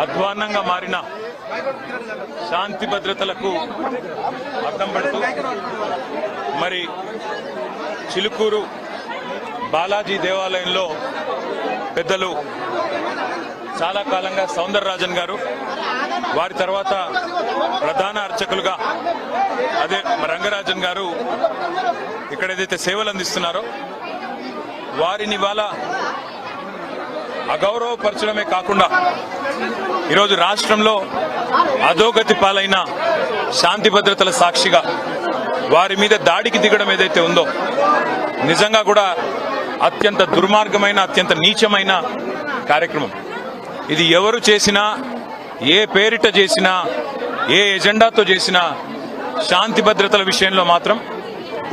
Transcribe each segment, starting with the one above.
అధ్వాన్నంగా మారిన శాంతి భద్రతలకు అద్దం పడుతూ మరి చిలుకూరు బాలాజీ దేవాలయంలో పెద్దలు చాలా కాలంగా సౌందరరాజన్ గారు, వారి తర్వాత ప్రధాన అర్చకులుగా అదే రంగరాజన్ గారు ఇక్కడ ఏదైతే సేవలు అందిస్తున్నారో వారిని ఇవాళ అగౌరవపరచడమే కాకుండా ఈరోజు రాష్ట్రంలో అధోగతి పాలైన శాంతి భద్రతల సాక్షిగా వారి మీద దాడికి దిగడం ఏదైతే ఉందో నిజంగా కూడా అత్యంత దుర్మార్గమైన, అత్యంత నీచమైన కార్యక్రమం. ఇది ఎవరు చేసినా, ఏ పేరిట చేసినా, ఏ ఎజెండాతో చేసినా శాంతి భద్రతల విషయంలో మాత్రం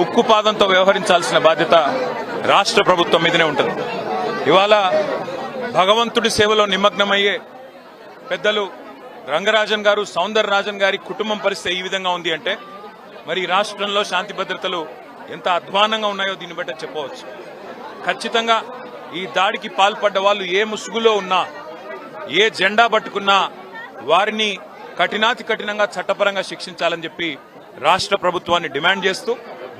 ఉక్కుపాదంతో వ్యవహరించాల్సిన బాధ్యత రాష్ట్ర ప్రభుత్వం మీదనే ఉంటుంది. ఇవాళ భగవంతుడి సేవలో నిమగ్నమయ్యే పెద్దలు రంగరాజన్ గారు, సౌందరరాజన్ గారి కుటుంబం పరిస్థితి ఈ విధంగా ఉంది అంటే మరి రాష్ట్రంలో శాంతి భద్రతలు ఎంత అధ్వానంగా ఉన్నాయో దీన్ని బట్టి చెప్పవచ్చు. ఖచ్చితంగా ఈ దాడికి పాల్పడ్డ వాళ్ళు ఏ ముసుగులో ఉన్నా, ఏ జెండా పట్టుకున్నా వారిని కఠినాతి కఠినంగా చట్టపరంగా శిక్షించాలని చెప్పి రాష్ట్ర ప్రభుత్వాన్ని డిమాండ్ చేస్తూ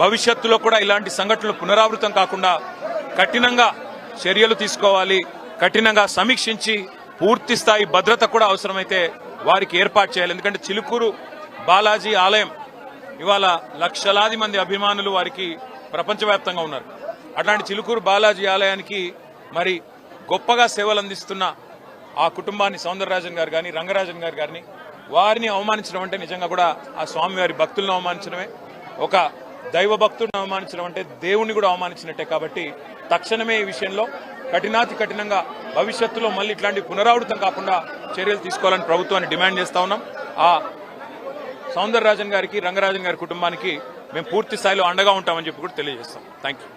భవిష్యత్తులో కూడా ఇలాంటి సంఘటనలు పునరావృతం కాకుండా కఠినంగా చర్యలు తీసుకోవాలి, కఠినంగా సమీక్షించి పూర్తి స్థాయి భద్రత కూడా అవసరమైతే వారికి ఏర్పాటు చేయాలి. ఎందుకంటే చిలుకూరు బాలాజీ ఆలయం ఇవాళ లక్షలాది మంది అభిమానులు వారికి ప్రపంచవ్యాప్తంగా ఉన్నారు. అట్లాంటి చిలుకూరు బాలాజీ ఆలయానికి మరి గొప్పగా సేవలు అందిస్తున్న ఆ కుటుంబాన్ని సౌందరరాజన్ గారు కానీ, రంగరాజన్ గారు కానీ వారిని అవమానించడం అంటే నిజంగా కూడా ఆ స్వామివారి భక్తులను అవమానించడమే, ఒక దైవ భక్తుడిని అవమానించడం అంటే దేవుణ్ణి కూడా అవమానించినట్టే. కాబట్టి తక్షణమే ఈ విషయంలో కఠినాతి కఠినంగా భవిష్యత్తులో మళ్ళీ ఇట్లాంటి పునరావృతం కాకుండా చర్యలు తీసుకోవాలని ప్రభుత్వాన్ని డిమాండ్ చేస్తా ఉన్నాం. ఆ సౌందరరాజన్ గారికి, రంగరాజన్ గారి కుటుంబానికి మేము పూర్తి స్థాయిలో అండగా ఉంటామని చెప్పి కూడా తెలియజేస్తాం. Thank you.